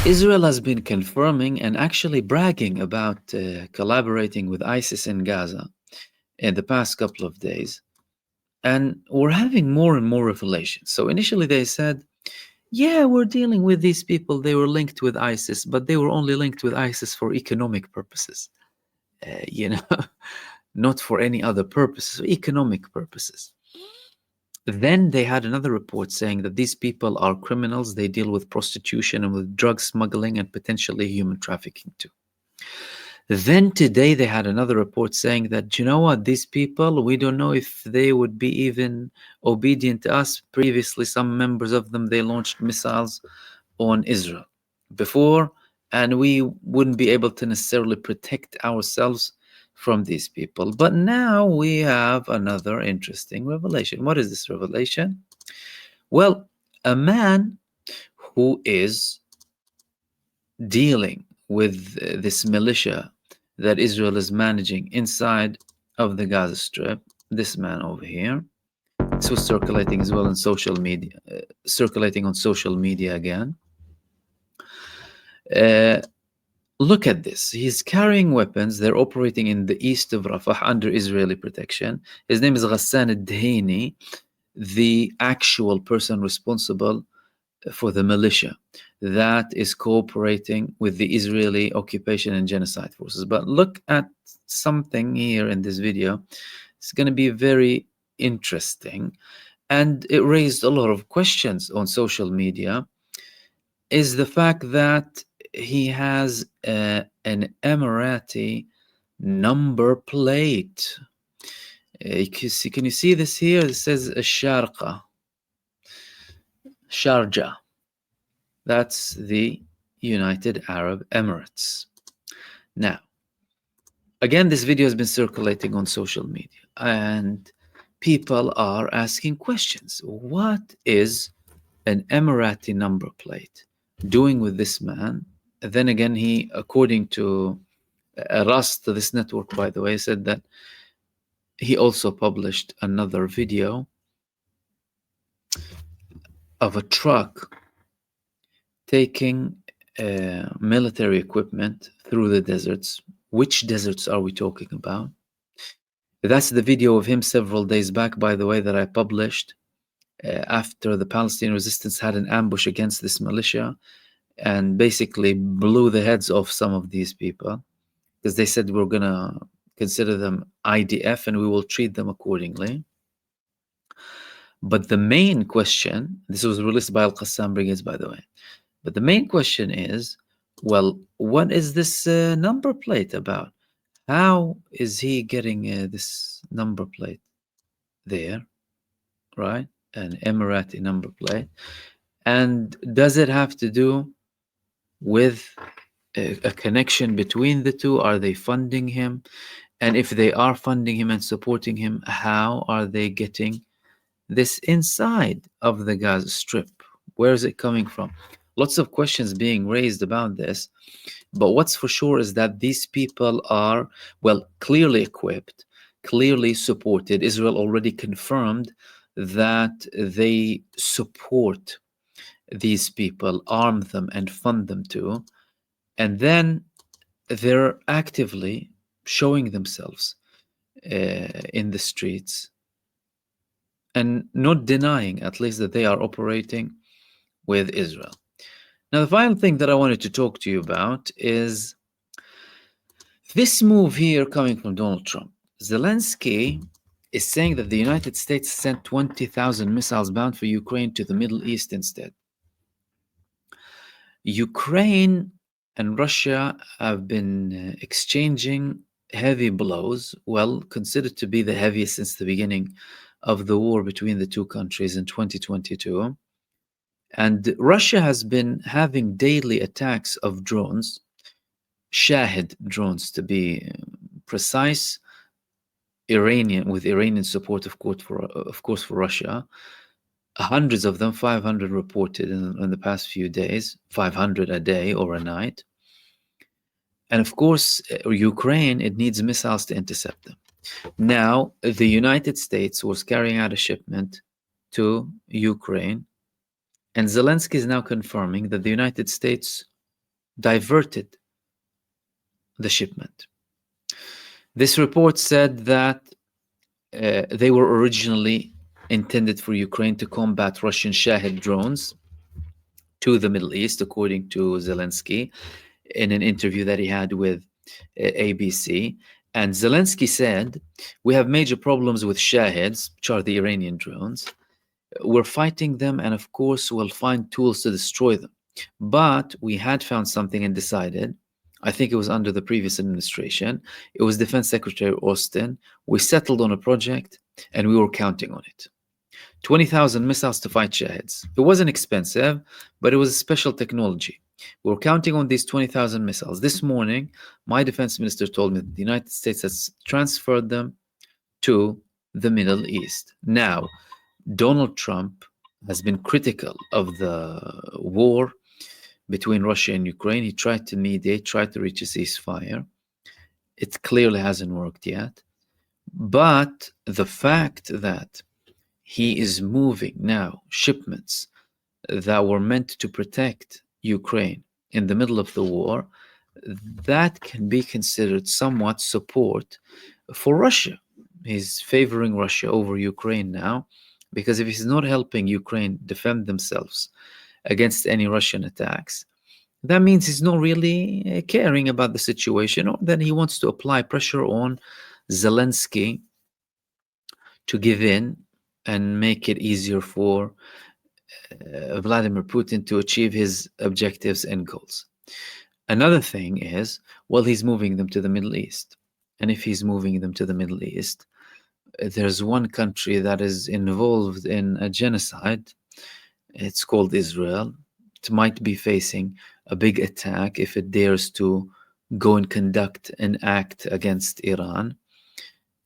Israel has been confirming and actually bragging about collaborating with ISIS in Gaza in the past couple of days. And we're having more and more revelations. So initially they said, yeah, we're dealing with these people. They were linked with ISIS, but they were only linked with ISIS for economic purposes, you know, not for any other purposes, economic purposes. Then they had another report saying that these people are criminals. They deal with prostitution and with drug smuggling and potentially human trafficking too. Then today they had another report saying that, you know what, these people, we don't know if they would be even obedient to us. Previously, some members of them, they launched missiles on Israel before, and we wouldn't be able to necessarily protect ourselves from these people. But now we have another interesting revelation. What is this revelation? Well, a man who is dealing with this militia that Israel is managing inside of the Gaza Strip, this man over here, this was circulating as well in social media, circulating on social media again. Look at this. He's carrying weapons. They're operating in the east of Rafah under Israeli protection. His name is Ghassan al-Dahini, the actual person responsible for the militia that is cooperating with the Israeli occupation and genocide forces. But look at something here in this video. It's going to be very interesting, and it raised a lot of questions on social media, is the fact that he has an Emirati number plate. Can you see this here? It says Sharqa, Sharjah. That's the United Arab Emirates. Now, again, this video has been circulating on social media, and people are asking questions. What is an Emirati number plate doing with this man? Then again, he, according to Rust, this network, by the way, said that he also published another video of a truck taking military equipment through the deserts. Which deserts are we talking about? That's the video of him several days back, by the way, that I published after the Palestinian resistance had an ambush against this militia and basically blew the heads off some of these people because they said we're going to consider them IDF and we will treat them accordingly. But the main question, this was released by Al-Qassam Brigades, by the way, but the main question is, well, what is this number plate about? How is he getting this number plate there, right? An Emirati number plate. And does it have to do with a connection between the two? Are they funding him? And if they are funding him and supporting him, how are they getting this inside of the Gaza Strip? Where is it coming from? Lots of questions being raised about this. But what's for sure is that these people are, well, clearly equipped, clearly supported. Israel already confirmed that they support these people, arm them and fund them too. And then they're actively showing themselves in the streets and not denying, at least, that they are operating with Israel. Now, the final thing that I wanted to talk to you about is this move here coming from Donald Trump. Zelensky is saying that the United States sent 20,000 missiles bound for Ukraine to the Middle East instead. Ukraine and Russia have been exchanging heavy blows, well, considered to be the heaviest since the beginning of the war between the two countries in 2022. And Russia has been having daily attacks of drones, Shahid drones to be precise, with Iranian support, of course, for Russia. Hundreds of them, 500 reported in the past few days, 500 a day or a night. And of course, Ukraine, it needs missiles to intercept them. Now, the United States was carrying out a shipment to Ukraine, and Zelensky is now confirming that the United States diverted the shipment. This report said that they were originally intended for Ukraine to combat Russian Shahed drones to the Middle East, according to Zelensky in an interview that he had with ABC. And Zelensky said, "We have major problems with Shaheds, which are the Iranian drones. We're fighting them, and of course, we'll find tools to destroy them. But we had found something and decided, I think it was under the previous administration, it was Defense Secretary Austin. We settled on a project and we were counting on it. 20,000 missiles to fight Shaheds. It wasn't expensive, but it was a special technology. We were counting on these 20,000 missiles. This morning, my defense minister told me that the United States has transferred them to the Middle East. Now, Donald Trump has been critical of the war between Russia and Ukraine. He tried to mediate, tried to reach a ceasefire. It clearly hasn't worked yet. But the fact that he is moving now shipments that were meant to protect Ukraine in the middle of the war, that can be considered somewhat support for Russia. He's favoring Russia over Ukraine now, because if he's not helping Ukraine defend themselves against any Russian attacks, that means he's not really caring about the situation, or then he wants to apply pressure on Zelensky to give in and make it easier for Vladimir Putin to achieve his objectives and goals. Another thing is, well, he's moving them to the Middle East. And if he's moving them to the Middle East, there's one country that is involved in a genocide. It's called Israel. It might be facing a big attack if it dares to go and conduct an act against Iran.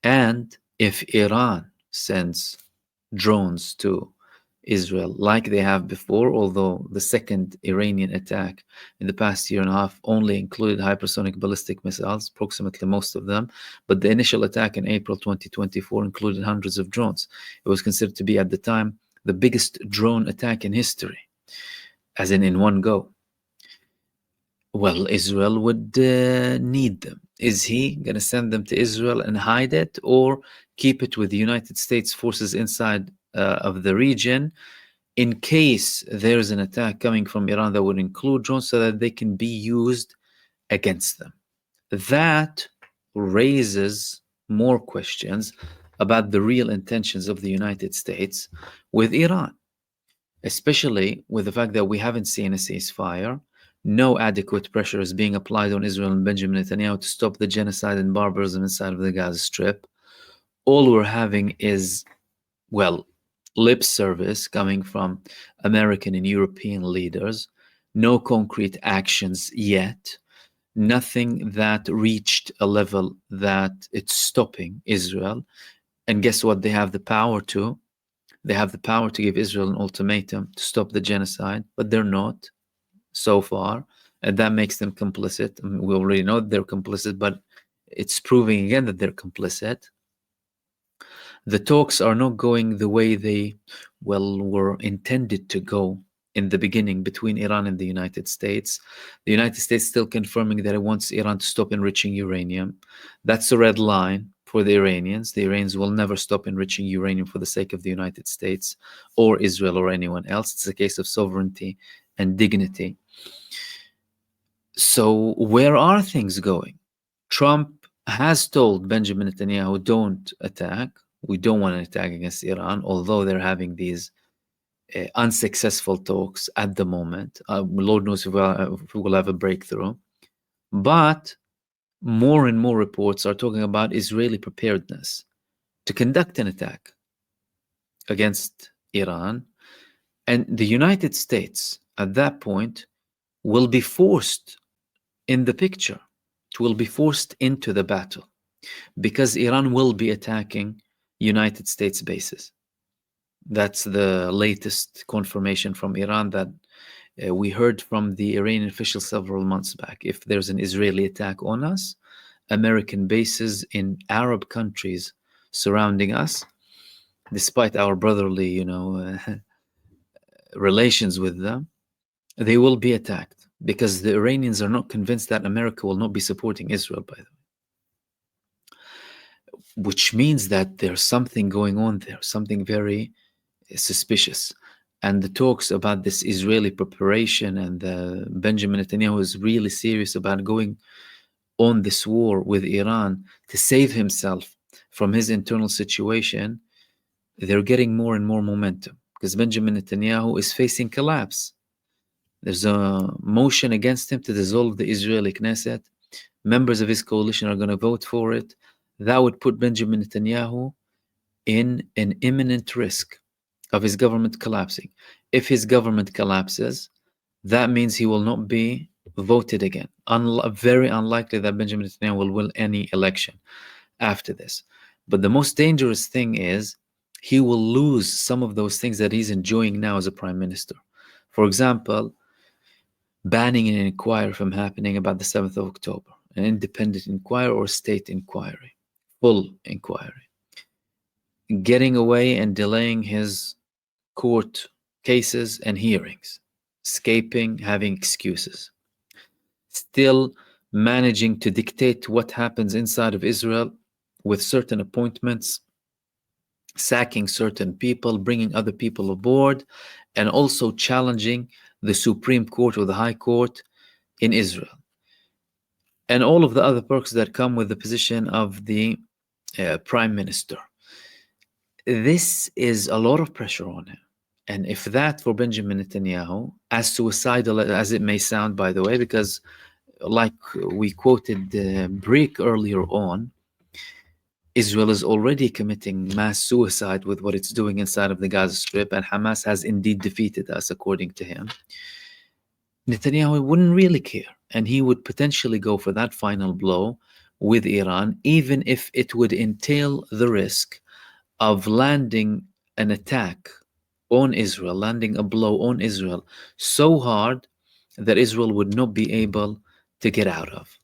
And if Iran sends drones to Israel like they have before, although the second Iranian attack in the past year and a half only included hypersonic ballistic missiles, approximately most of them, but the initial attack in April 2024 included hundreds of drones. It was considered to be at the time the biggest drone attack in history, as in one go. Well, Israel would need them. Is he going to send them to Israel and hide it, or keep it with the United States forces inside of the region in case there's an attack coming from Iran that would include drones, so that they can be used against them? That raises more questions about the real intentions of the United States with Iran, especially with the fact that we haven't seen a ceasefire. No adequate pressure is being applied on Israel and Benjamin Netanyahu to stop the genocide and barbarism inside of the Gaza Strip. All we're having is, well, lip service coming from American and European leaders. No concrete actions yet. Nothing that reached a level that it's stopping Israel. And guess what? They have the power to. They have the power to give Israel an ultimatum to stop the genocide, but they're not so far, and that makes them complicit. I mean, we already know that they're complicit, but it's proving again that they're complicit. The talks are not going the way they were intended to go in the beginning between Iran and the United States. The United States still confirming that it wants Iran to stop enriching uranium. That's a red line for the Iranians. The Iranians will never stop enriching uranium for the sake of the United States or Israel or anyone else. It's a case of sovereignty and dignity. So where are things going? Trump has told Benjamin Netanyahu, don't attack. We don't want an attack against Iran, although they're having these unsuccessful talks at the moment. Lord knows if we will have a breakthrough. But more and more reports are talking about Israeli preparedness to conduct an attack against Iran. And the United States, at that point, will be forced in the picture. It will be forced into the battle, because Iran will be attacking United States bases. That's the latest confirmation from Iran that we heard from the Iranian officials several months back. If there's an Israeli attack on us, American bases in Arab countries surrounding us, despite our brotherly, relations with them, they will be attacked. because the Iranians are not convinced that America will not be supporting Israel, by the way, which means that there's something going on there, something very suspicious. And the talks about this Israeli preparation, and Benjamin Netanyahu is really serious about going on this war with Iran to save himself from his internal situation, they're getting more and more momentum because Benjamin Netanyahu is facing collapse. There's a motion against him to dissolve the Israeli Knesset. Members of his coalition are going to vote for it. That would put Benjamin Netanyahu in an imminent risk of his government collapsing. If his government collapses, that means he will not be voted again. Very unlikely that Benjamin Netanyahu will win any election after this. But the most dangerous thing is he will lose some of those things that he's enjoying now as a prime minister. For example, banning an inquiry from happening about the 7th of October, an independent inquiry or state inquiry, full inquiry. Getting away and delaying his court cases and hearings, escaping, having excuses, still managing to dictate what happens inside of Israel with certain appointments, sacking certain people, bringing other people aboard, and also challenging the Supreme Court or the High Court in Israel. And all of the other perks that come with the position of the prime minister. This is a lot of pressure on him. And if that for Benjamin Netanyahu, as suicidal as it may sound, by the way, because like we quoted Brick earlier on, Israel is already committing mass suicide with what it's doing inside of the Gaza Strip, and Hamas has indeed defeated us, according to him. Netanyahu wouldn't really care, and he would potentially go for that final blow with Iran, even if it would entail the risk of landing an attack on Israel, landing a blow on Israel so hard that Israel would not be able to get out of.